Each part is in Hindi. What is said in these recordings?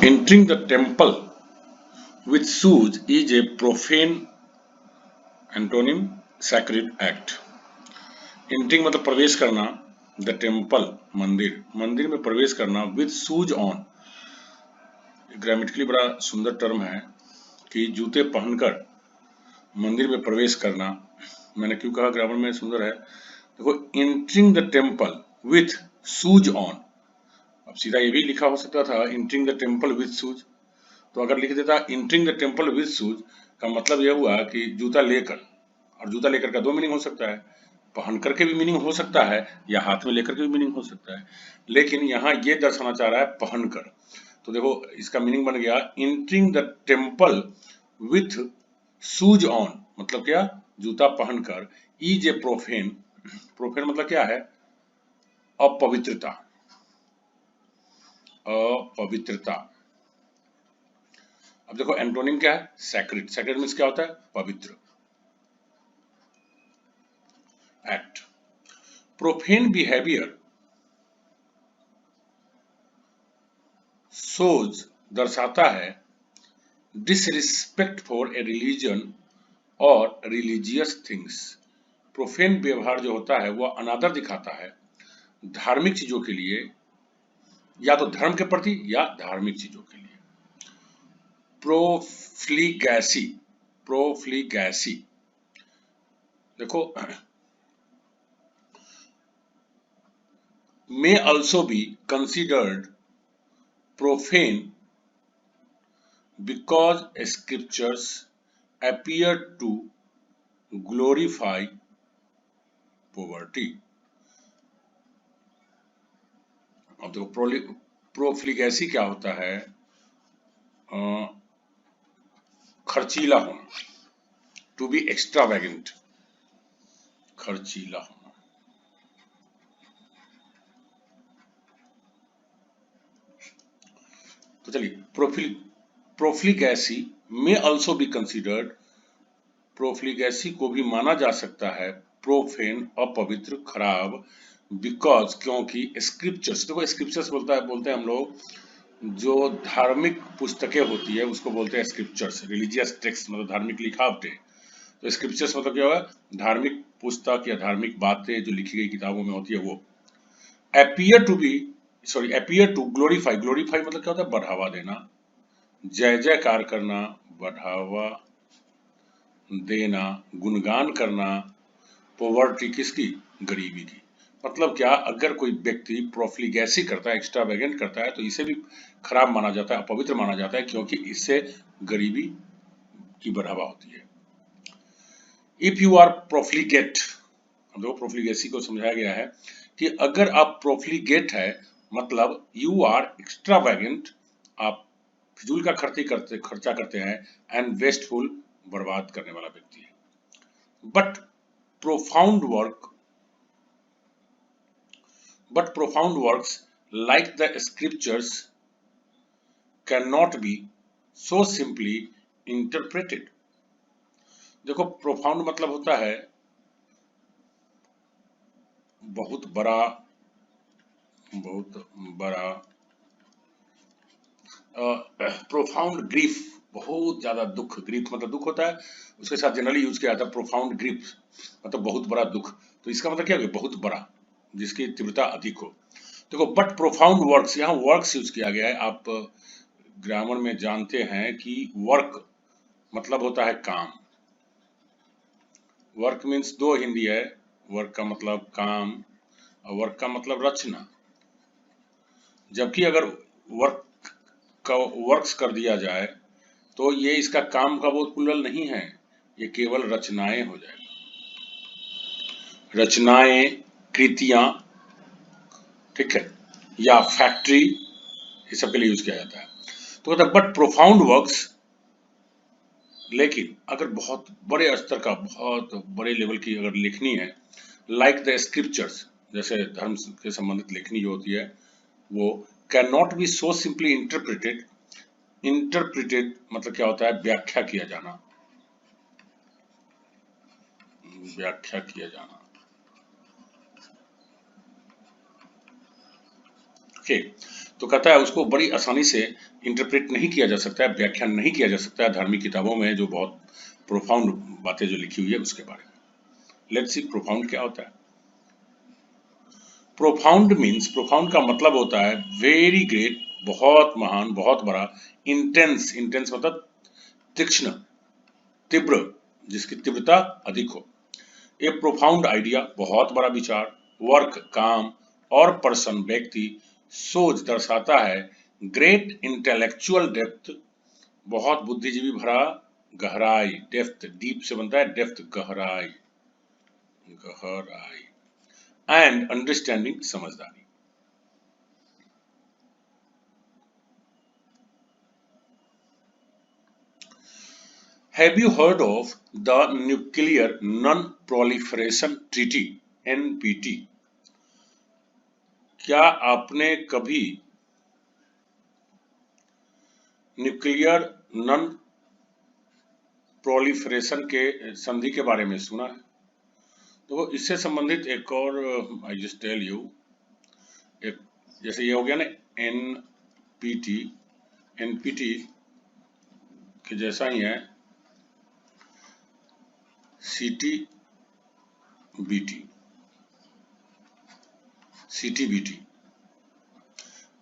Entering the temple with shoes is a profane antonym sacred act. Entering मतलब प्रवेश करना, द टेम्पल मंदिर में प्रवेश करना विद शूज ऑन, ग्रामेटिकली बड़ा सुंदर टर्म है कि जूते पहनकर मंदिर में प्रवेश करना। मैंने क्यों कहा ग्रामर में सुंदर है? देखो, entering the temple with shoes on, अब सीधा ये भी लिखा हो सकता था entering the temple with shoes, तो अगर लिख देता entering the temple with shoes का मतलब यह हुआ कि जूता लेकर, और जूता लेकर का दो मीनिंग हो सकता है, पहन करके भी मीनिंग हो सकता है या हाथ में लेकर के भी मीनिंग हो सकता है, लेकिन यहाँ ये दर्शाना चाह रहा है पहनकर। तो देखो इसका मीनिंग बन गया entering the temple with shoes on, मतलब क्या, जूता पहनकर, इज ए प्रोफेन, प्रोफेन मतलब क्या है, अपवित्रता, अपवित्रता। अब देखो एंटोनिम क्या है, सैक्रेड, सैक्रेड मीन्स क्या होता है, पवित्र। एक्ट, प्रोफेन बिहेवियर शोज, दर्शाता है, डिसरिस्पेक्ट फॉर ए रिलीजन और रिलीजियस थिंग्स, प्रोफेन व्यवहार जो होता है वह अनादर दिखाता है धार्मिक चीजों के लिए, या तो धर्म के प्रति या धार्मिक चीजों के लिए। प्रोफ्लीगैसी, प्रोफ्लीगैसी देखो, may also be considered profane because scriptures appear to glorify poverty. अब देखो प्रोफ्लीगैसी क्या होता है, खर्चीला होना, टू बी एक्स्ट्रावैगेंट, खर्चीला होना। तो चलिए, प्रोफ्लीगैसी में ऑल्सो बी कंसिडर्ड, प्रोफ्लीगैसी को भी माना जा सकता है प्रोफेन, अपवित्र, खराब, बिकॉज, क्योंकि स्क्रिप्चर्स, देखो स्क्रिप्चर्स बोलते हैं हम लोग, जो धार्मिक पुस्तकें होती है उसको बोलते हैं स्क्रिप्चर्स, रिलीजियस टेक्स्ट मतलब धार्मिक लिखावटें। तो स्क्रिप्चर्स मतलब क्या हुआ, धार्मिक पुस्तक या धार्मिक बातें जो लिखी गई किताबों में होती है वो। Appear to be, sorry, appear to glorify, glorify मतलब क्या होता है, बढ़ावा देना, जय जयकार करना, बढ़ावा देना, गुणगान करना, पॉवर्टी किसकी, गरीबी की। मतलब क्या, अगर कोई व्यक्ति प्रोफ्लीगैसी करता है, एक्स्ट्रावैगेंट करता है, तो इसे भी खराब माना जाता है, अपवित्र माना जाता है, क्योंकि इससे गरीबी की बढ़ावा होती है। इफ यू आर प्रोफ्लीगेट, दो प्रोफ्लीगेसी को समझाया गया है कि अगर आप प्रोफ्लीगेट है मतलब यू आर एक्स्ट्रावैगेंट, आप फिजूल का खर्चा करते हैं, एंड वेस्टफुल, बर्बाद करने वाला व्यक्ति है। But profound works like the scriptures cannot be so simply interpreted. देखो प्रोफाउंड मतलब होता है बहुत बड़ा, प्रोफाउंड ग्रीफ, बहुत ज्यादा दुख, ग्रीफ मतलब दुख होता है, उसके साथ जनरली यूज किया जाता है प्रोफाउंड ग्रीफ मतलब बहुत बड़ा दुख। तो इसका मतलब क्या है, बहुत बड़ा, जिसकी तीव्रता अधिक हो। देखो, बट प्रोफाउंड वर्क्स, यहाँ वर्क्स यूज किया गया है। आप ग्रामर में जानते हैं कि वर्क मतलब होता है काम, वर्क मीन्स दो हिंदी है, वर्क का मतलब काम और वर्क का मतलब रचना। जबकि अगर वर्क्स कर दिया जाए तो ये इसका काम का वो प्लुरल नहीं है, ये केवल रचनाएं हो जाएगा, रचनाएं, कृतियां, ठीक है, या फैक्ट्री, ये सब के लिए यूज किया जाता है। तो मतलब बट प्रोफाउंड वर्क्स, लेकिन अगर बहुत बड़े स्तर का, बहुत बड़े लेवल की अगर लिखनी है, लाइक द स्क्रिप्चर्स, जैसे धर्म के संबंधित लेखनी जो होती है वो, can not be so simply interpreted, interpreted मतलब क्या होता है, व्याख्या किया जाना, व्याख्या किया जाना। ओके, तो कहता है उसको बड़ी आसानी से इंटरप्रेट नहीं किया जा सकता है, व्याख्यान नहीं किया जा सकता है धार्मिक किताबों में जो बहुत प्रोफाउंड बातें जो लिखी हुई है उसके बारे में। लेट्स सी प्रोफाउंड क्या होता है। प्रोफाउंड मीन्स, प्रोफाउंड का मतलब होता है वेरी ग्रेट, बहुत महान, बहुत बड़ा। इंटेंस, इंटेंस मतलब तीक्ष्ण, तीव्र, जिसकी तीव्रता अधिक हो। ए प्रोफाउंड आइडिया, बहुत बड़ा विचार। वर्क, काम, और पर्सन, व्यक्ति। सोच, दर्शाता है ग्रेट इंटेलेक्चुअल डेप्थ, बहुत बुद्धिजीवी भरा गहराई। डेप्थ, डीप से बनता है डेप्थ, गहराई, गहराई। एंड अंडरस्टैंडिंग, समझदारी। Have you heard of the Nuclear Non-Proliferation Treaty, NPT? क्या आपने कभी न्यूक्लियर नॉन प्रोलिफरेशन के संधि के बारे में सुना है? तो इससे संबंधित एक और आई जस्ट टेल यू, एक जैसे ये हो गया ना एनपीटी, एनपीटी के जैसा ही है CTBT, CTBT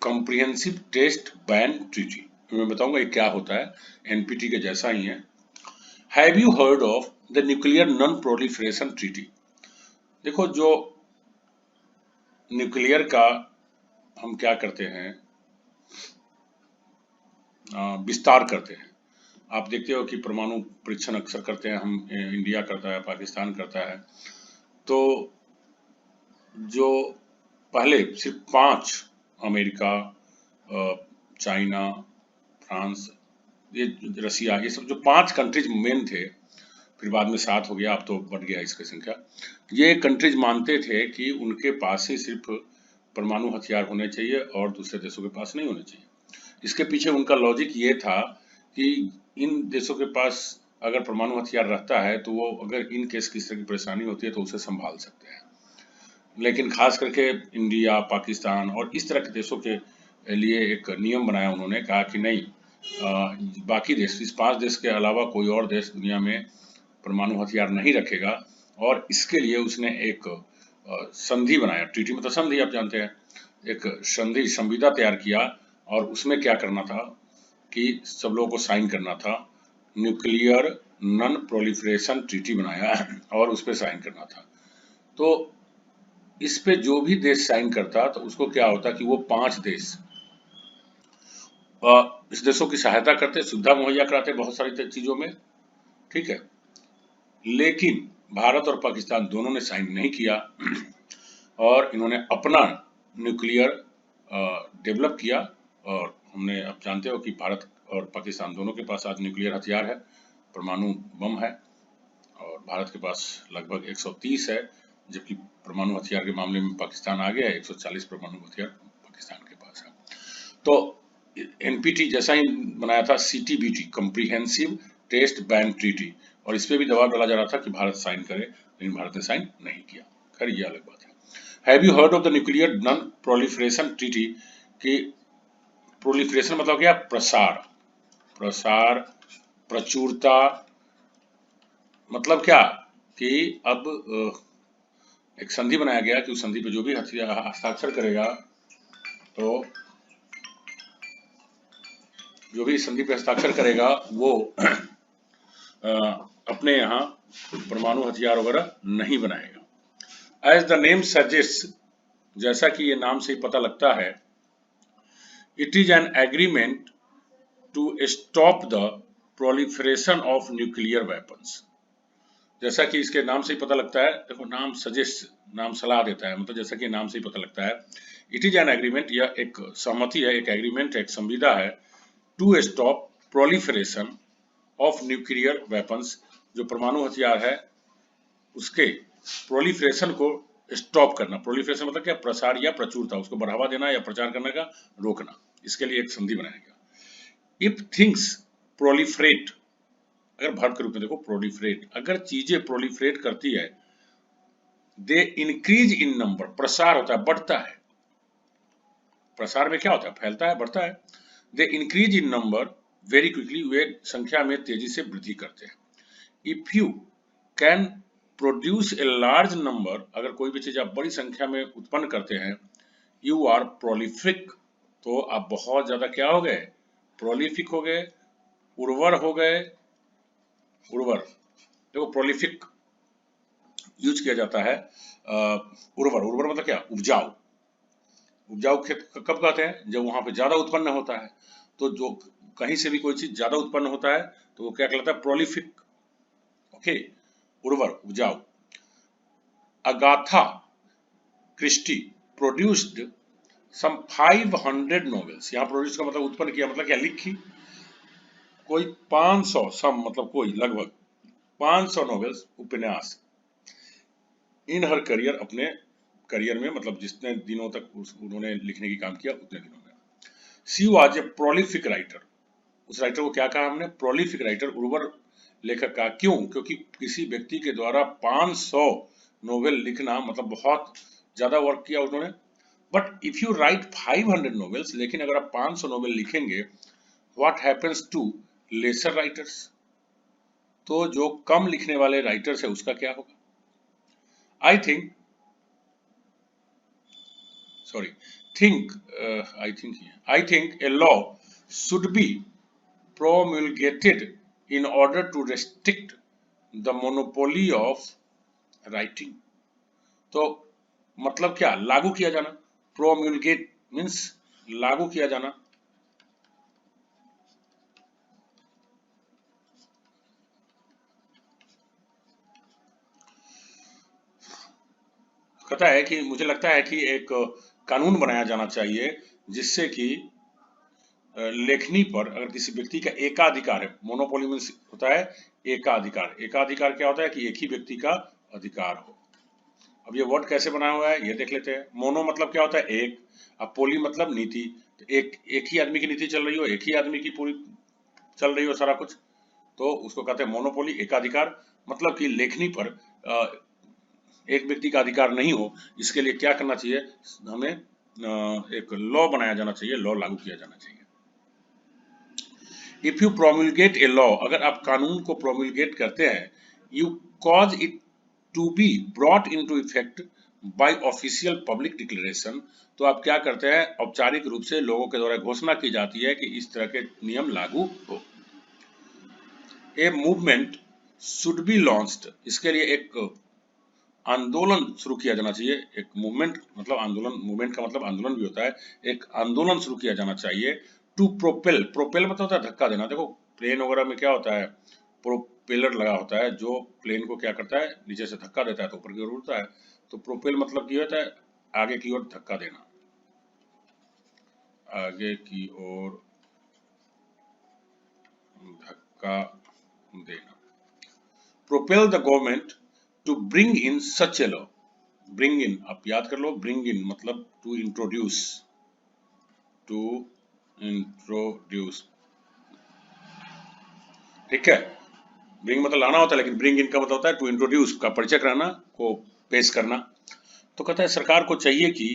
comprehensive test ban treaty. मैं बताऊंगा ये क्या होता है, एनपीटी के जैसा ही है। Have you heard of the nuclear non proliferation treaty? देखो, जो न्यूक्लियर का हम क्या करते हैं, विस्तार करते हैं। आप देखते हो कि परमाणु परीक्षण अक्सर करते हैं हम, इंडिया करता है, पाकिस्तान करता है। तो जो पहले सिर्फ 5, अमेरिका, चाइना, फ्रांस, ये रसिया, ये सब जो 5 कंट्रीज मेन थे, फिर बाद में 7 हो गया, अब तो बढ़ गया इसकी संख्या। ये कंट्रीज मानते थे कि उनके पास ही सिर्फ परमाणु हथियार होने चाहिए और दूसरे देशों के पास नहीं होने चाहिए। इसके पीछे उनका लॉजिक ये था कि इन देशों के पास अगर परमाणु हथियार रहता है तो वो अगर इन केस किसी तरह की परेशानी होती है तो उसे संभाल सकते हैं। लेकिन खास करके इंडिया, पाकिस्तान और इस तरह के देशों के लिए एक नियम बनाया उन्होंने, कहा कि नहीं, बाकी देश, इस 5 देश के अलावा कोई और देश दुनिया में परमाणु हथियार नहीं रखेगा। और इसके लिए उसने एक संधि बनाया, ट्रीटी मतलब संधि, आप जानते हैं, एक संधि, संविदा तैयार किया और उसमें क्या करना था कि सब लोगों को साइन करना था। न्यूक्लियर नॉन प्रोलिफरेशन ट्रीटी बनाया और उस पर साइन करना था। तो इस पे जो भी देश साइन करता तो उसको क्या होता कि वो 5 देश इस देशों की सहायता करते, सुविधा मुहैया कराते बहुत सारी चीजों में, ठीक है। लेकिन भारत और पाकिस्तान दोनों ने साइन नहीं किया और इन्होंने अपना न्यूक्लियर डेवलप किया। और हमने, आप जानते हो कि भारत और पाकिस्तान दोनों के पास आज न्यूक्लियर हथियार है, परमाणु बम है, और भारत के पास लगभग 130 है, जबकि परमाणु हथियार के मामले में पाकिस्तान आगे है, 140 परमाणु हथियार पाकिस्तान के पास है। तो एनपीटी जैसा ही बनाया था CTBT, comprehensive test ban treaty, और इस पे भी दबाव डाला जा रहा था कि भारत साइन करे, लेकिन भारत ने साइन नहीं किया। खैर ये अलग बात है। Have you heard of the nuclear non proliferation treaty? कि प्रोलिफरेशन मतलब क्या? प्रसार, प्रसार, प्रचुरता, मतलब क्या कि अब एक संधि बनाया गया कि उस संधि पे जो भी हस्ताक्षर करेगा, तो जो भी संधि पे हस्ताक्षर करेगा वो अपने यहाँ परमाणु हथियार वगैरह नहीं बनाएगा। एज द नेम सजेस्ट, जैसा कि ये नाम से ही पता लगता है, it is an agreement to stop the proliferation of nuclear weapons. जैसा कि इसके नाम से ही पता लगता है, देखो नाम सजेस्ट, नाम सलाह देता है, मतलब जैसा कि नाम से ही पता लगता है, इट इज एन एग्रीमेंट, यह एक सहमति है, एक एग्रीमेंट, एक संविदा है, to stop proliferation of nuclear weapons, जो परमाणु हथियार है उसके प्रोलिफरेशन को स्टॉप करना। प्रोलिफरेशन मतलब क्या? प्रसार या प्रचुरता, उसको बढ़ावा देना या प्रचार करने का रोकना, इसके लिए एक संधि बनाया गया। इफ थिंग्स प्रोलिफरेट, अगर वर्ब के रूप में देखो प्रोलिफरेट, अगर चीजें प्रोलिफरेट करती है, दे इंक्रीज इन नंबर, प्रसार होता है, बढ़ता है, प्रसार में क्या होता है, फैलता है, बढ़ता है। They increase in number very quickly, वे संख्या में तेजी से वृद्धि करते हैं। If you can produce a large number, अगर कोई भी चीज आप बड़ी संख्या में उत्पन्न करते हैं, यू आर प्रोलिफिक, तो आप बहुत ज्यादा क्या हो गए, प्रोलिफिक हो गए, उर्वर हो गए। उर्वर, देखो प्रोलिफिक यूज किया जाता है उर्वर, उर्वर मतलब क्या, उपजाऊ। उपजाऊ खेत कब कहते हैं, जब वहां पे ज्यादा उत्पन्न होता है। तो जो कहीं से भी कोई चीज ज्यादा उत्पन्न होता है तो वो क्या कहलाता है, प्रोलिफिक। ओके, उर्वर, उपजाऊ। Agatha Christie produced some 500 novels, यहाँ प्रोड्यूस का मतलब उत्पन्न किया, मतलब क्या, लिखी कोई 500, सम मतलब कोई, लगभग 500 नॉवेल्स, उपन्यास, इन हर करियर, अपने करियर में, मतलब जितने दिनों तक उन्होंने लिखने की काम किया उतने दिनों में। She was a prolific writer, उस राइटर को क्या कहा हमने, प्रोलिफिक राइटर, उर्वर लेखक का। क्यों, क्योंकि किसी व्यक्ति के द्वारा 500 नोवेल लिखना मतलब बहुत ज्यादा वर्क किया उन्होंने। But if you write 500 novels, लेकिन अगर आप 500 नोवेल लिखेंगे, what happens to lesser writers, तो जो कम लिखने वाले राइटर्स है उसका क्या होगा। I think, sorry, I think a law should be promulgated in order to restrict the monopoly of writing. तो मतलब क्या, लागू किया जाना, promulgate मीन्स लागू किया जाना। कहता है कि मुझे लगता है कि एक कानून बनाया जाना चाहिए जिससे कि लेखनी पर अगर किसी व्यक्ति का एकाधिकार है, मोनोपोली मीन्स होता है एकाधिकार। एकाधिकार क्या होता है कि एक ही व्यक्ति का अधिकार हो। अब ये वर्ड कैसे बनाया हुआ है ये देख लेते हैं। मोनो मतलब क्या होता है, एक, अब पोली मतलब नीति, तो एक ही आदमी की नीति चल रही हो, एक ही आदमी की पूरी चल रही हो सारा कुछ, तो उसको कहते हैं मोनोपोली, एकाधिकार। मतलब कि लेखनी पर एक व्यक्ति का अधिकार नहीं हो, इसके लिए क्या करना चाहिए, हमें एक लॉ बनाया जाना चाहिए, लॉ लागू किया जाना चाहिए। If you promulgate a law, अगर आप कानून को प्रोम्युलगेट करते हैं, you cause it to be brought into effect by official public declaration, तो आप क्या करते हैं, औपचारिक रूप से लोगों के द्वारा घोषणा की जाती है कि इस तरह के नियम लागू हो। ए मूवमेंट शुड बी लॉन्च्ड, इसके लिए एक आंदोलन शुरू किया जाना चाहिए। एक मूवमेंट मतलब आंदोलन, मूवमेंट का मतलब आंदोलन भी होता है, एक आंदोलन शुरू किया जाना चाहिए। टू प्रोपेल, प्रोपेल मतलब होता है धक्का देना। देखो प्लेन वगैरह में क्या होता है, प्रोपेलर लगा होता है जो प्लेन को क्या करता है, नीचे से धक्का देता है तो ऊपर की ओर उड़ता है। तो प्रोपेल मतलब क्या होता है, आगे की ओर धक्का देना, आगे की ओर धक्का देना। Propel the government to bring in such a law, bring in, आप याद कर लो, ब्रिंग इन मतलब टू इंट्रोड्यूस, टू इंट्रोड्यूस, ठीक है। ब्रिंग मतलब लाना होता है, लेकिन ब्रिंग इन का मतलब होता है टू इंट्रोड्यूस, का परिचय कराना, को पेश करना। तो कहता है सरकार को चाहिए कि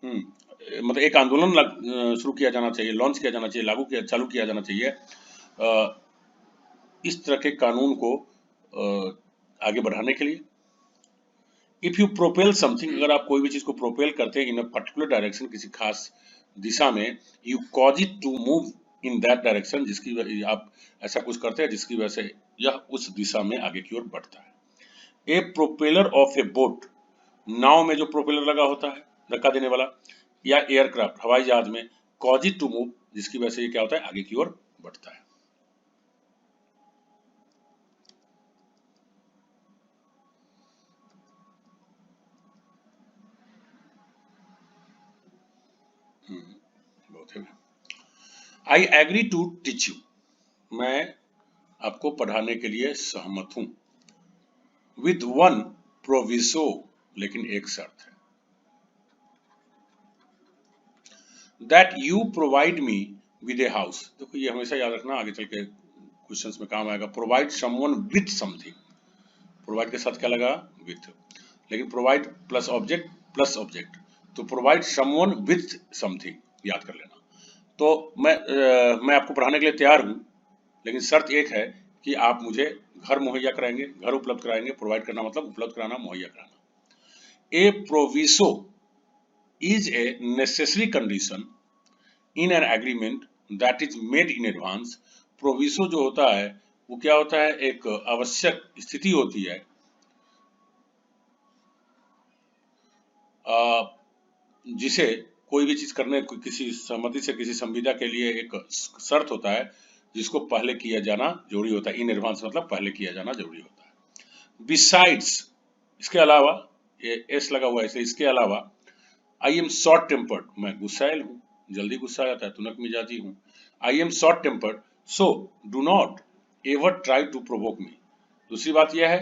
मतलब एक आंदोलन शुरू किया जाना चाहिए, लॉन्च किया जाना चाहिए, लागू किया, चालू किया जाना चाहिए इस तरह के कानून को आगे बढ़ाने के लिए। इफ यू प्रोपेल समथिंग, अगर आप कोई भी चीज को प्रोपेल करते हैं इन अ पर्टिकुलर डायरेक्शन, किसी खास दिशा में, you cause it to move in that direction, जिसकी आप ऐसा कुछ करते हैं जिसकी वजह से यह उस दिशा में आगे की ओर बढ़ता है। ए प्रोपेलर ऑफ ए बोट, नाव में जो प्रोपेलर लगा होता है धक्का देने वाला, या एयरक्राफ्ट हवाई जहाज में, कॉज इट टू मूव, जिसकी वजह से ये क्या होता है, आगे की ओर बढ़ता है। बहुत है। I agree to teach you, मैं आपको पढ़ाने के लिए सहमत हूं। विद वन प्रोविसो, लेकिन एक शर्त है, that you provide me with a house. देखो ये हमेशा याद रखना, आगे चल के क्वेश्चंस में काम आएगा। Provide someone with something, provide के साथ क्या लगा, विथ, लेकिन प्रोवाइड प्लस ऑब्जेक्ट, तो प्रोवाइड समवन विथ समथिंग, याद कर लेना। तो मैं आपको पढ़ाने के लिए तैयार हूँ, लेकिन शर्त एक है कि आप मुझे घर मुहैया कराएंगे, घर उपलब्ध कराएंगे। प्रोवाइड करना मतलब उपलब्ध कराना, मुहैया कराना। A proviso is a necessary condition in an agreement that is made in advance. Proviso जो होता है वो क्या होता है, एक आवश्यक स्थिति होती है जिसे कोई भी चीज करने किसी सहमति से किसी संविदा के लिए एक शर्त होता है जिसको पहले किया जाना जरूरी होता है। इन एडवांस मतलब पहले किया जाना जरूरी होता है। बिसाइड्स, इसके अलावा, ये एस लगा हुआ है इसलिए इसके अलावा, आई एम शॉर्ट टेम्पर्ड, मैं गुस्सैल हूँ, जल्दी गुस्सा आ जाता है, तुनक मिजाजी हूँ। I am short tempered, so do not ever try to provoke me. दूसरी बात यह है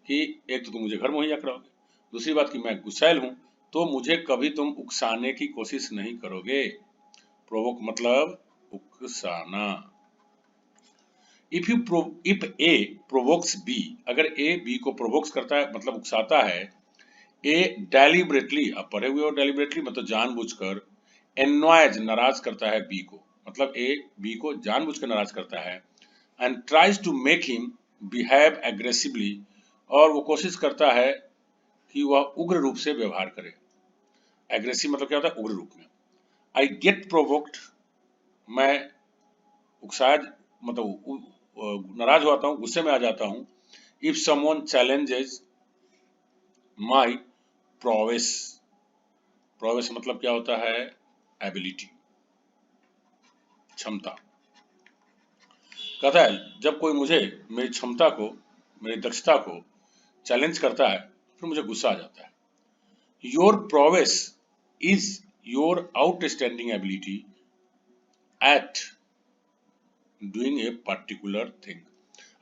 कि एक तो तुम मुझे घर मुहैया कराओगे, दूसरी बात कि मैं गुस्सैल हूँ, तो मुझे कभी तुम उकसाने की कोशिश नहीं करोगे। प्रोवोक मतलब उकसाना। इफ ए प्रोवोक्स बी, अगर ए बी को प्रोवोक्स करता है मतलब उकसाता है। ए डेलिबरेटली, अब पढ़े हुए हो, डेलिबरेटली मतलब जानबूझकर। एनॉयज, नाराज करता है बी को, मतलब ए बी को जानबूझकर नाराज करता है। And tries to make him behave aggressively, और वो कोशिश करता है कि वह उग्र रूप से व्यवहार करे। एग्रेसिव मतलब क्या होता है, उग्र रूप में। आई गेट प्रोवोक्ड, मैं उकसाया मतलब नाराज होता हूँ, गुस्से में आ जाता हूँ। If someone challenges my prowess, prowess मतलब क्या होता है, एबिलिटी, क्षमता। कहता है जब कोई मुझे मेरी क्षमता को, मेरी दक्षता को चैलेंज करता है फिर मुझे गुस्सा आ जाता है। Your prowess is your outstanding ability at doing a particular thing.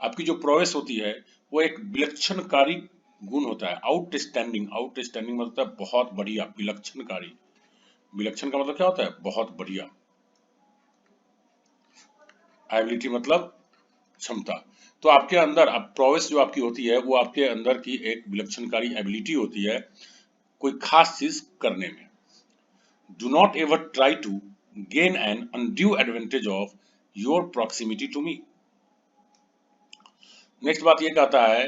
आपकी जो प्रोवेस होती है वो एक विलक्षणकारी गुण होता है। आउटस्टैंडिंग, आउटस्टैंडिंग मतलब है बहुत बढ़िया, विलक्षणकारी। विलक्षण का मतलब क्या होता है, बहुत बढ़िया। एबिलिटी मतलब क्षमता। तो आपके अंदर, अब प्रोवेस जो आपकी होती है वो आपके अंदर की एक विलक्षणकारी एबिलिटी होती है कोई खास चीज करने में। Do not ever try to gain an undue advantage of your proximity to me. Next बात ये कहता है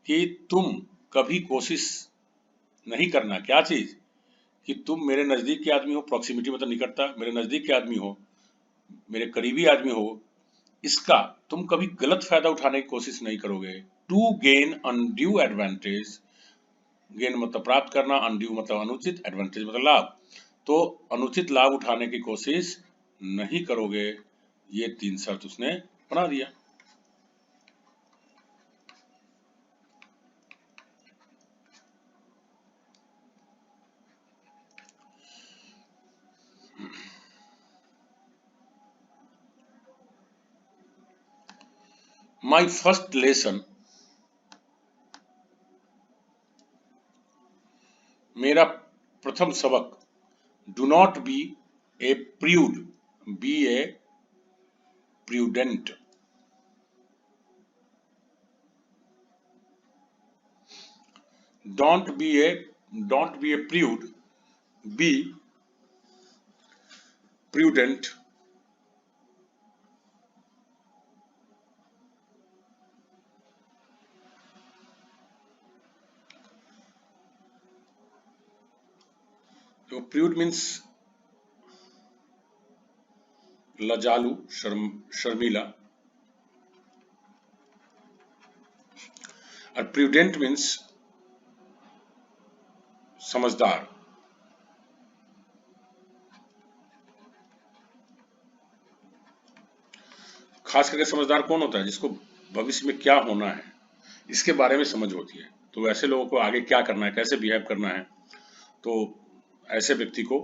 कि तुम कभी कोशिश नहीं करना, क्या चीज, कि तुम मेरे नजदीक के आदमी हो। प्रॉक्सिमिटी मतलब निकटता, मेरे नजदीक के आदमी हो, मेरे करीबी आदमी हो, इसका तुम कभी गलत फायदा उठाने की कोशिश नहीं करोगे। To gain undue advantage, gain मतलब प्राप्त करना, अनड्यू मतलब अनुचित, एडवांटेज मतलब लाभ, तो अनुचित लाभ उठाने की कोशिश नहीं करोगे। ये तीन शर्त उसने बना दिया। माई फर्स्ट लेसन, मेरा प्रथम सबक, do not be a prude, be a prudent. Don't be a prude, be prudent. तो प्रूड मीन्स लजालू, शर्मीला, और प्रूडेंट मीन्स समझदार। खास करके समझदार कौन होता है, जिसको भविष्य में क्या होना है इसके बारे में समझ होती है। तो ऐसे लोगों को आगे क्या करना है, कैसे बिहेव करना है, तो ऐसे व्यक्ति को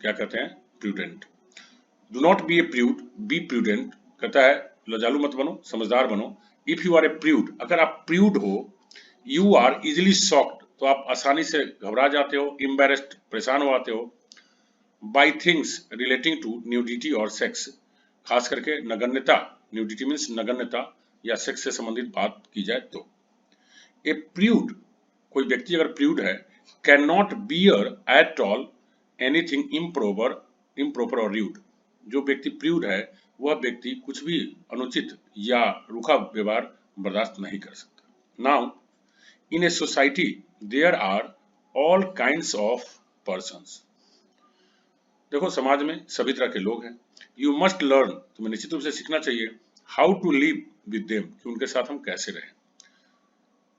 क्या कहते हैं, prudent. Do not be a prude, be prudent, कहता है लजालू मत बनो, समझदार बनो। If you are a prude, अगर आप प्रूड हो, यू आर इजिली शॉक्ड, तो आप आसानी से घबरा जाते हो, एम्बेरेस्ड, परेशान हो आते हो, by things relating to nudity और सेक्स, खास करके नगण्यता, न्यूडिटी मीन्स नगण्यता या सेक्स से संबंधित बात की जाए तो। ए प्रूड, कोई व्यक्ति अगर प्रूड है, can not bear at all anything improper improper और र्यूड। जो व्यक्ति प्रूड है वह व्यक्ति कुछ भी अनुचित या रूखा व्यवहार बर्दाश्त नहीं कर सकता। Now in a society there are all kinds of persons. देखो समाज में सभी तरह के लोग हैं। यू मस्ट लर्न, तुम्हें निश्चित रूप से सीखना चाहिए how to live with them, कि उनके साथ हम कैसे रहें।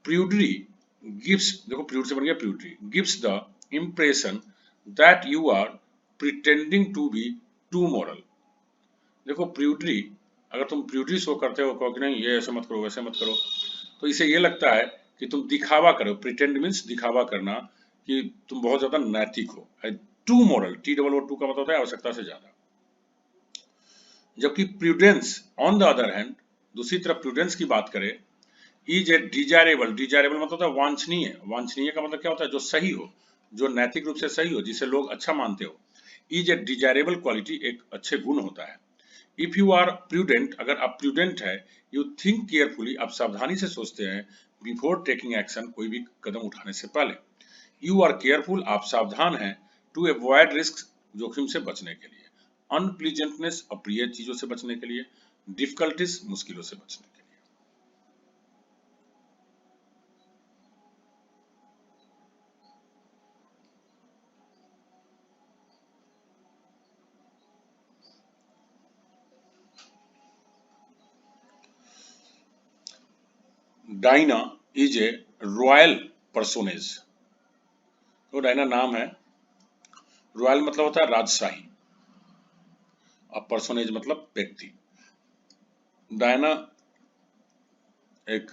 प्रूडरी गिव्स, देखो प्रूड से बन गया prudery, gives the impression that you are pretending to be too moral. देखो प्रूडरी, अगर तुम प्रूडरी शो करते हो, कहो कि नहीं ये ऐसे मत करो वैसे मत करो, तो इसे ये लगता है कि तुम दिखावा करो। प्रिटेंड मीन्स दिखावा करना, कि तुम बहुत ज्यादा नैतिक हो। टू मॉरल, TOO का मतलब होता है आवश्यकता से ज्यादा। जबकि prudence on the other hand, दूसरी तरफ प्रूडेंस की बात करें, इज ए डिजायरेबल, डिजायरेबल मतलब होता है वांछनीय, वांछनीय का मतलब क्या होता है, जो सही हो, जो नैतिक रूप से सही हो, जिसे लोग अच्छा मानते हो। इज ए डिजायरेबल क्वालिटी, एक अच्छे गुण होता है। इफ यू आर प्रूडेंट, अगर आप प्रूडेंट है, यू थिंक केयरफुली, आप सावधानी से सोचते हैं, बिफोर टेकिंग एक्शन, कोई भी कदम उठाने से पहले। यू आर केयरफुल, आप सावधान हैं, टू अवॉइड रिस्क, जोखिम से बचने के लिए। अनप्लीजेंटनेस, अप्रिय चीजों से बचने के लिए। डिफिकल्टीज, मुश्किलों से बचने के लिए। Diana is a royal personage. तो डायना नाम है, रॉयल मतलब होता है राजशाही, और पर्सोनेज मतलब व्यक्ति। डायना एक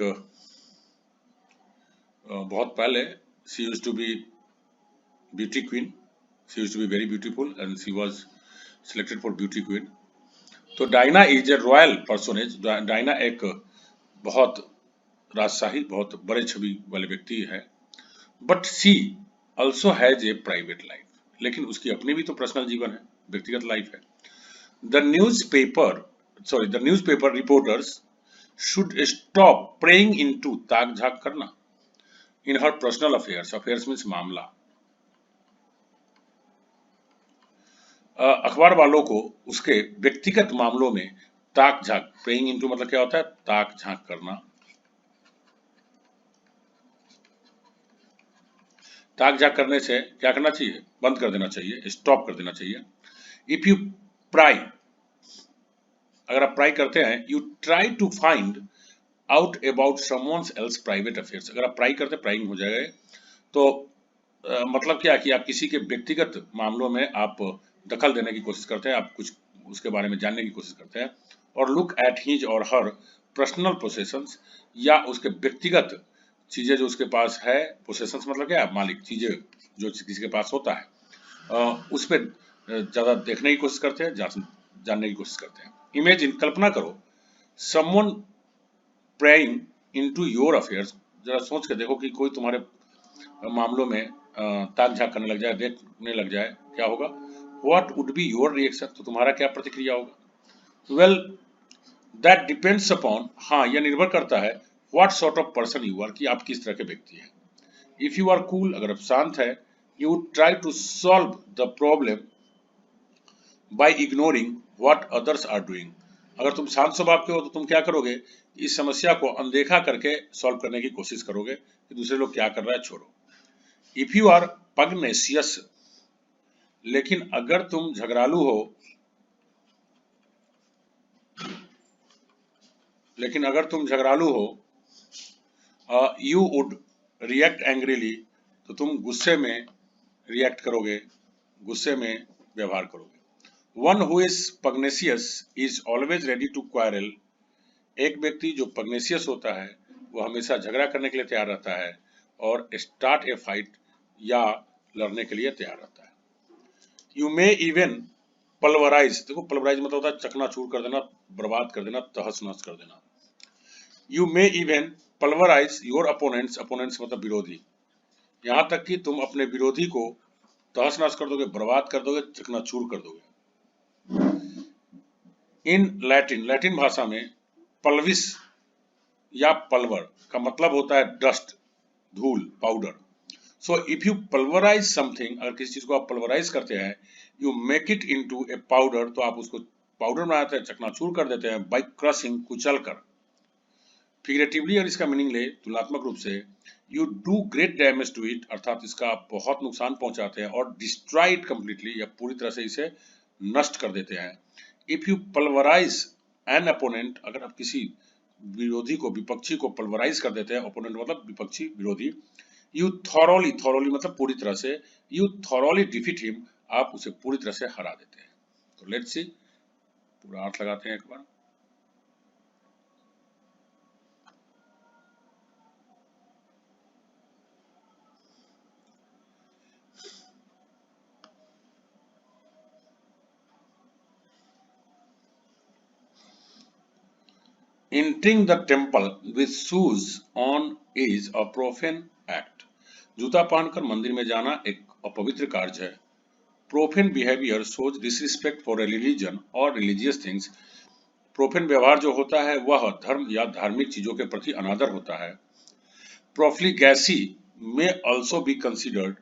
बहुत पहले, she used to be beauty queen, she used to be very beautiful and she was selected for beauty queen. तो Diana is a royal personage, Diana एक बहुत राजशाही, बहुत बड़े छवि वाले व्यक्ति है। But she also has a private life, लेकिन उसकी अपनी भी तो पर्सनल जीवन है, व्यक्तिगत लाइफ है। The newspaper reporters should stop praying into, ताक झाक करना, इन हर पर्सनल अफेयर्स, अफेयर्स मीन्स मामला। अखबार वालों को उसके व्यक्तिगत मामलों में ताक झाक, प्रेइंग इनटू मतलब क्या होता है, ताक झाक करना। ताक झाक करने से क्या करना चाहिए, बंद कर देना चाहिए, स्टॉप कर देना चाहिए। इफ यू प्राई, अगर आप प्राई करते हैं, you try to find out about someone else private affairs, अगर आप प्राई करते, प्राइंग हो जाएगा, तो मतलब क्या कि आप किसी के व्यक्तिगत मामलों में आप दखल देने की कोशिश करते हैं, आप कुछ उसके बारे में जानने की कोशिश करते हैं। और लुक एट हिज और हर पर्सनल पोसेशंस, या उसके व्यक्तिगत चीजें जो उसके पास है, पोसेशंस मतलब क्या, मालिक, चीजें जो किसी के पास होता है, उस पर ज्यादा देखने की कोशिश करते हैं, जानने की कोशिश करते हैं। इमेजिन, कल्पना करो, someone praying into your affairs, जरा सोच के देखो कि कोई तुम्हारे मामलों में ताक झाक करने लग जाए, देखने लग जाए, क्या होगा। What would be your reaction, तो तुम्हारा क्या प्रतिक्रिया होगा। वेल दैट डिपेंड्स अपॉन, हाँ यह निर्भर करता है, what sort of person you are, कि आप किस तरह के व्यक्ति हैं। इफ यू आर कूल, अगर आप शांत है, you try to solve the problem by ignoring what others are doing, अगर तुम शांत स्वभाव के हो तो तुम क्या करोगे, इस समस्या को अनदेखा करके सॉल्व करने की कोशिश करोगे कि दूसरे लोग क्या कर रहा है, छोड़ो। इफ यू आर पगनेशियस, लेकिन अगर तुम झगड़ालू हो, यू वुड रिएक्ट एंग्रीली, तो तुम गुस्से में रिएक्ट करोगे, गुस्से में व्यवहार करोगे। One who is pugnacious is always ready to quarrel, एक व्यक्ति जो पगनेशियस होता है वो हमेशा झगड़ा करने के लिए तैयार रहता है, और स्टार्ट ए फाइट, या लड़ने के लिए तैयार रहता है। यू मे इवन पल्वराइज, देखो पल्वराइज मतलब होता है चकनाचूर कर देना, बर्बाद कर देना, तहस नहस कर देना। You may even pulverise your opponents, opponents मतलब विरोधी, यहाँ तक कि तुम अपने विरोधी को तहस नहस कर दोगे, बर्बाद कर दोगे, चकनाचूर कर दोगे। इन लैटिन, लैटिन भाषा में पल्विस या पल्वर का मतलब होता है डस्ट, धूल, powder. So if you pulverise something, अगर किसी चीज को आप पल्वराइज करते हैं, you make it into A powder, तो आप उसको पाउडर बनाते हैं, चकनाचूर कर देते हैं, बाय क्रशिंग, कुचल कर। फिगरेटिवली अगर इसका मीनिंग ले तुलनात्मक रूप से, you do great damage to it, अर्थात इसका आप बहुत नुकसान पहुंचाते हैं, और डिस्ट्रॉय इट कंप्लीटली, या पूरी तरह से इसे नष्ट कर देते हैं। If you pulverise an opponent, अगर आप किसी विरोधी को, विपक्षी को पल्वराइज कर देते हैं, ओपोनेंट मतलब विपक्षी, विरोधी, यू थॉरोली, थॉरोली मतलब पूरी तरह से, यू थॉरोली डिफीट हिम, आप उसे पूरी तरह से हरा देते हैं। तो लेट्स सी, पूरा अर्थ लगाते हैं एक बार। Entering the temple with shoes on is a profane act. जूता पहनकर मंदिर में जाना एक अपवित्र कार्य है। Profane behavior shows disrespect for a religion or religious things. Profane व्यवहार जो होता है वह धर्म या धार्मिक चीजों के प्रति अनादर होता है। Profligacy may also be considered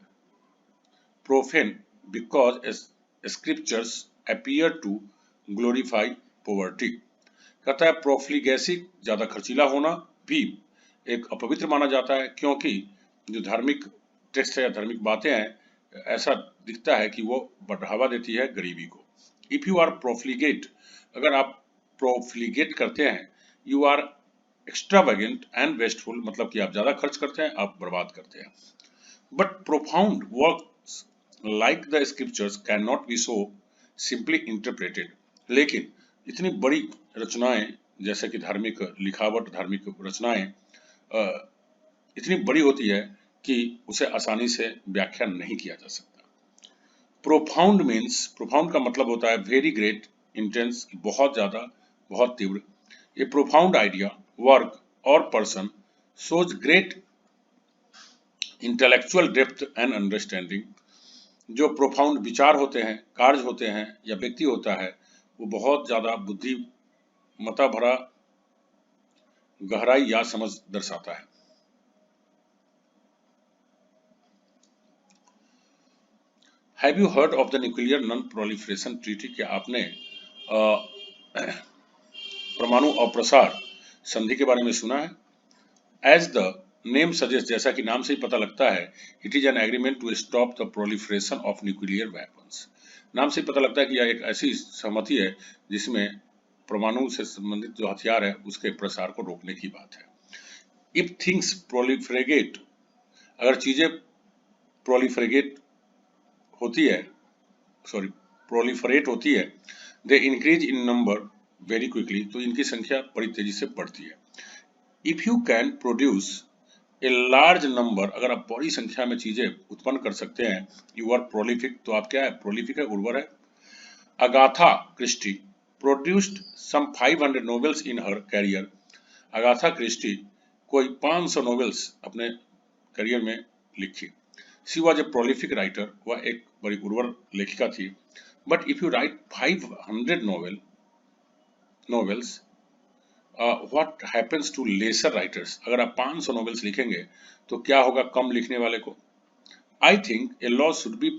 profane because scriptures appear to glorify poverty. कहता है प्रोफ्लिगेसी, ज्यादा खर्चीला होना, भी एक अपवित्र माना जाता है, क्योंकि जो धार्मिक टेक्स्ट है या धार्मिक बातें हैं, ऐसा दिखता है कि वो बढ़ावा देती है गरीबी को। इफ यू आर प्रोफ्लिगेट, अगर आप प्रोफ्लिगेट करते हैं, you are extravagant and wasteful, मतलब कि आप ज्यादा खर्च करते हैं, आप बर्बाद करते हैं। But profound works like the scriptures can not be so simply interpreted, लेकिन इतनी बड़ी रचनाएं जैसे कि धार्मिक लिखावट, धार्मिक रचनाएं इतनी बड़ी होती है कि उसे आसानी से व्याख्या नहीं किया जा सकता। प्रोफाउंड मीन्स, प्रोफाउंड का मतलब होता है वेरी ग्रेट, इंटेंस, बहुत ज्यादा, बहुत तीव्र। ए प्रोफाउंड आइडिया, वर्क और person shows great intellectual depth and understanding. जो प्रोफाउंड विचार होते हैं, कार्य होते हैं या व्यक्ति होता है, वो बहुत ज्यादा बुद्धिमत्ता भरा गहराई या समझ दर्शाता है। Have you heard of the nuclear non proliferation treaty? क्या आपने परमाणु अप्रसार संधि के बारे में सुना है? एज द नेम सजेस्ट, जैसा कि नाम से ही पता लगता है, it is an agreement to stop the proliferation of nuclear weapons. नाम से ही पता लगता है कि यह एक ऐसी सहमति है जिसमें परमाणु से संबंधित जो हथियार है उसके प्रसार को रोकने की बात है। इफ थिंग्स प्रोलिफरेट, अगर चीजें प्रोलिफरेट होती है, प्रोलिफरेट होती है, they increase in number very quickly, तो इनकी संख्या बड़ी तेजी से बढ़ती है। If you can produce a large number, अगर आप बड़ी संख्या में चीजें उत्पन्न कर सकते हैं, यू आर प्रोलिफिक, तो आप क्या है? प्रोलिफिक है, उर्वर है। Agatha Christie produced some 500 novels in her career. Agatha Christie कोई 500 नॉवेल्स अपने करियर में लिखी। She was a prolific writer, वह एक बड़ी उर्वर लेखिका थी। But if you write 500 novels, what happens to lesser writers? अगर आप 500 नॉवेल्स लिखेंगे तो क्या होगा कम लिखने वाले को? I think a law should be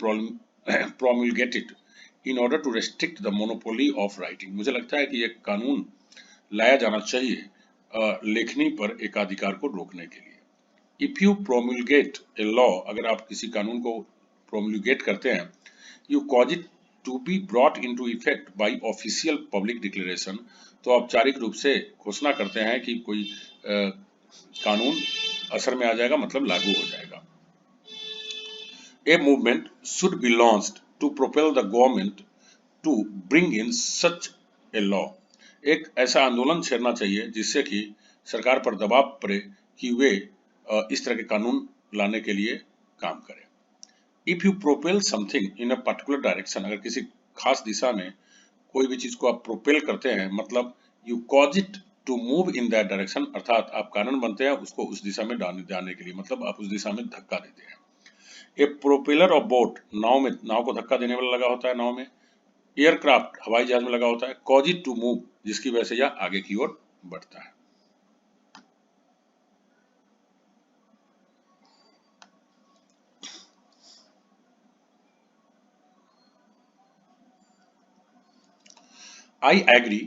promulgated in order to restrict the monopoly of writing. मुझे लगता है कि एक कानून लाया जाना चाहिए लेखनी पर एकाधिकार को रोकने के लिए। If you promulgate a law, अगर आप किसी कानून को प्रोमulgate करते हैं, you cause it to be brought into effect by official public declaration, तो औपचारिक रूप से घोषणा करते हैं कि कोई कानून असर में आ जाएगा, मतलब लागू हो जाएगा। A movement should be launched to propel the government to bring in such a law. एक ऐसा आंदोलन छेड़ना चाहिए जिससे कि सरकार पर दबाव पड़े कि वे इस तरह के कानून लाने के लिए काम करें। If you propel something in a particular direction, अगर किसी खास दिशा में कोई भी चीज को आप प्रोपेल करते हैं, मतलब you cause it to move in that direction, अर्थात आप कारण बनते हैं उसको उस दिशा में जाने के लिए, मतलब आप उस दिशा में धक्का देते हैं। ए प्रोपेलर ऑफ बोट, नाव में, नाव को धक्का देने वाला लगा होता है नाव में। एयरक्राफ्ट, हवाई जहाज में लगा होता है। कॉज इट टू मूव, जिसकी वजह से यह आगे की ओर बढ़ता है। I agree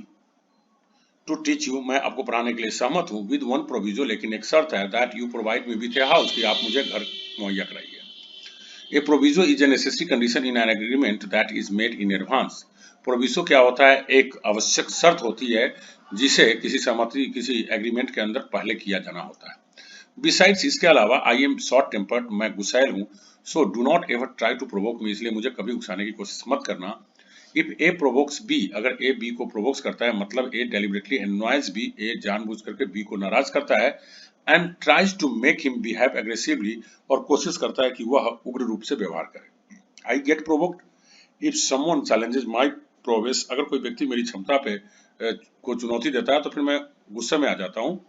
to teach you, मैं आपको पढ़ाने के लिए सहमत हूँ, विद वन प्रोविजो, लेकिन एक शर्त है, that you provide me with a house, कि आप मुझे घर मुहैया कराइए। A proviso is a necessary condition in an agreement that is made in advance. Proviso क्या होता है? एक आवश्यक शर्त होती है जिसे किसी सहमति, किसी एग्रीमेंट के अंदर पहले किया जाना होता है। बिसाइड्स, इसके अलावा, आई एम शॉर्ट टेम्पर्ड, मैं गुस्सैल हूँ, so do not ever try to provoke me, इसलिए मुझे कभी उकसाने की कोशिश मत करना। इफ ए प्रोवोक्स बी, अगर ए बी को प्रोवोक्स करता है, मतलब ए डेलिबरेटली एनॉयज बी, ए जानबूझ करके बी को नाराज करता है, and tries to make him behave aggressively, और कोशिश करता है कि वह उग्र रूप से व्यवहार करे। I get provoked if someone challenges my prowess, अगर कोई व्यक्ति मेरी क्षमता पे को चुनौती देता है तो फिर मैं गुस्से में आ जाता हूँ।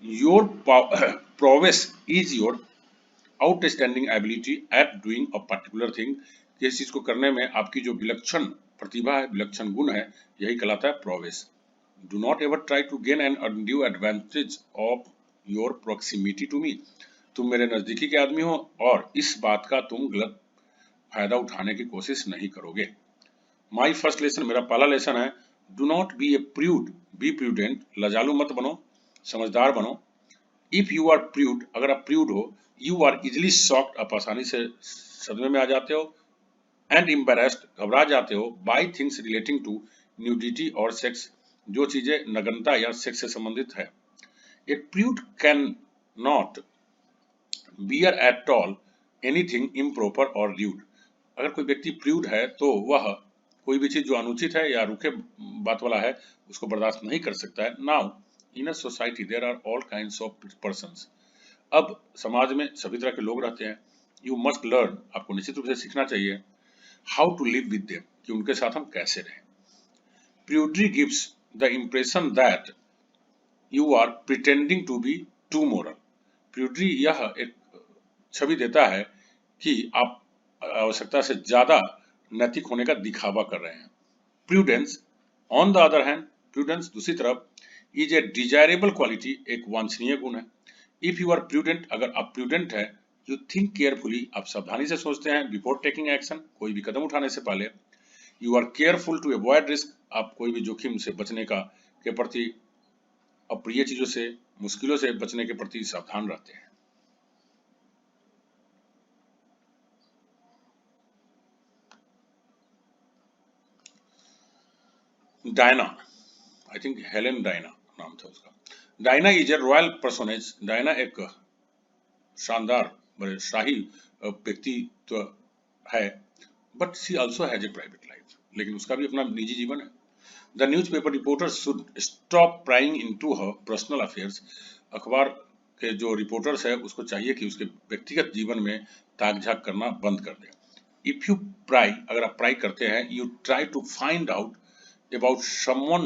Your prowess is your outstanding ability at doing a particular thing, किसी चीज को करने में आपकी जो विलक्षण प्रतिभा है, विलक्षण गुण है, यही कहलाता है prowess. Do not ever try to gain an undue advantage of your proximity to me, तुम मेरे नजदीकी के आदमी हो और इस बात का तुम गलत फायदा उठाने की कोशिश नहीं करोगे। माई फर्स्ट लेसन, मेरा पहला लेसन है, do not be a prude, be prudent, लजालू मत बनो, समझदार बनो। इफ यू आर प्रूड, अगर आप प्रूड हो, यू आर इजिली शॉक्ड, आप आसानी से सदमे में आ जाते हो, एंड एम्बेरेस्ड, घबरा जाते हो, by things relating to nudity और सेक्स, जो चीजें नग्नता या सेक्स से संबंधित है। A prude can not bear at all anything improper और र्यूड, अगर कोई व्यक्ति प्रूड है तो वह कोई भी चीज जो अनुचित है या रूखे बात वाला है उसको बर्दाश्त नहीं कर सकता है। Now in a society there are all kinds of persons, अब समाज में सभी तरह के लोग रहते हैं। यू मस्ट लर्न, आपको निश्चित रूप से सीखना चाहिए, how to live with them, कि उनके साथ हम कैसे रहें। Prudery gives the impression that you are pretending to be too moral, prudery यह एक छवि देता है कि आप आवश्यकता से ज्यादा नैतिक होने का दिखावा कर रहे हैं। Prudence on the other hand, prudence दूसरी तरफ इज ए डिजायरेबल क्वालिटी, एक वांछनीय गुण है। इफ यू आर प्रूडेंट, अगर आप प्रूडेंट है, यू थिंक केयरफुली, आप सावधानी से सोचते हैं, बिफोर टेकिंग एक्शन, कोई भी कदम उठाने से पहले। You are careful to avoid risk, आप कोई भी जोखिम से बचने का के प्रति, अप्रिय चीजों से, मुश्किलों से बचने के प्रति सावधान रहते हैं। Diana, I think Helen Diana नाम था उसका। Diana is a royal personage, Diana एक शानदार, बड़े शाही व्यक्तित्व है, but she also has a private life, लेकिन उसका भी अपना निजी जीवन है। The news paper reporters should stop prying into her personal affairs, अखबार के जो रिपोर्टर्स है उसको चाहिए कि उसके व्यक्तिगत जीवन में ताक झाक करना बंद कर दे। इफ यू प्राई, अगर आप प्राई करते हैं, you try to find out about someone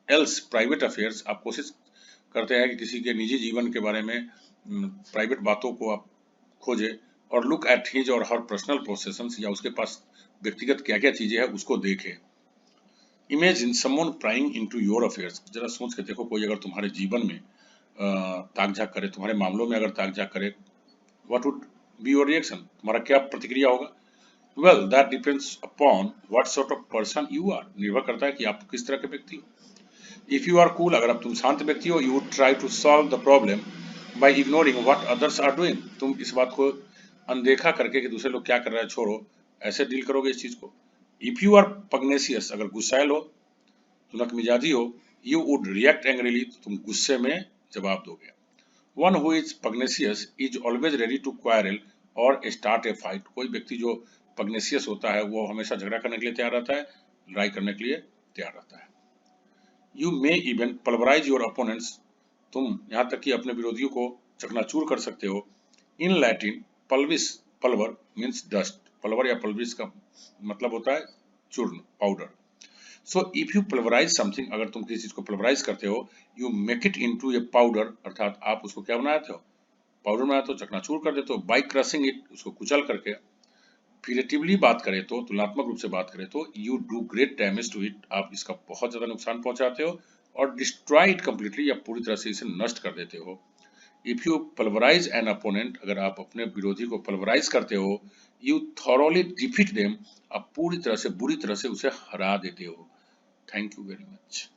else private affairs, आप कोशिश करते हैं कि किसी के निजी जीवन के बारे में प्राइवेट बातों को आप खोजे, और लुक एट हिज और हर पर्सनल पोसेशंस, या उसके पास व्यक्तिगत क्या क्या चीजें हैं उसको देखे। Imagine someone prying into your affairs, जरा सोच के देखो, कोई अगर तुम्हारे जीवन में ताक झाक करे, तुम्हारे मामलों में अगर ताक झाक करे, what would be your reaction, तुम्हारा क्या प्रतिक्रिया होगा? Well that depends upon what sort of person you are, निर्भर करता है कि आप किस तरह के व्यक्ति हो। इफ यू आर कूल, अगर आप तुम शांत व्यक्ति हो, you would try to solve the problem by ignoring what others are doing, तुम इस बात को अनदेखा करके कि दूसरे लोग क्या कर रहे हैं छोड़ो, ऐसे डील करोगे इस चीज को। इफ यू आर पग्नेसियस, अगर गुस्सैल हो, तुनक मिजाजी हो, यू वुड रिएक्ट एंग्रीली, तुम गुस्से में जवाब दोगे। One who is pugnacious is always ready to quarrel और स्टार्ट ए फाइट, कोई व्यक्ति जो पग्नेसियस होता है वो हमेशा झगड़ा करने के लिए तैयार रहता है, लड़ाई करने के लिए तैयार रहता है। You may even pulverise your opponents, तुम यहाँ तक कि अपने विरोधियों को चकनाचूर कर सकते हो। इन लैटिन पल्विस, पल्वर मीन्स डस्ट, पल्वर या पल्विस का मतलब होता है चूर्ण, powder. So if you pulverise something, अगर तुम किसी चीज को पल्वराइज करते हो, you make it into A powder, अर्थात आप उसको क्या बनाते हो, पाउडर बनाते हो, चकनाचूर कर देते हो, बाय क्रशिंग इट, उसको कुचल करके। फिगरेटिवली बात करें तो, तुलनात्मक रूप से बात करें तो, you do great damage to it, आप इसका बहुत ज्यादा नुकसान पहुंचाते हो, और डिस्ट्रॉय इट कंप्लीटली, या पूरी तरह से इसे नष्ट कर देते हो। If you pulverise an opponent, अगर आप अपने विरोधी को पल्वराइज करते हो, यू थॉरोली डिफीट देम, आप पूरी तरह से, बुरी तरह से उसे हरा देते हो। Thank you very much.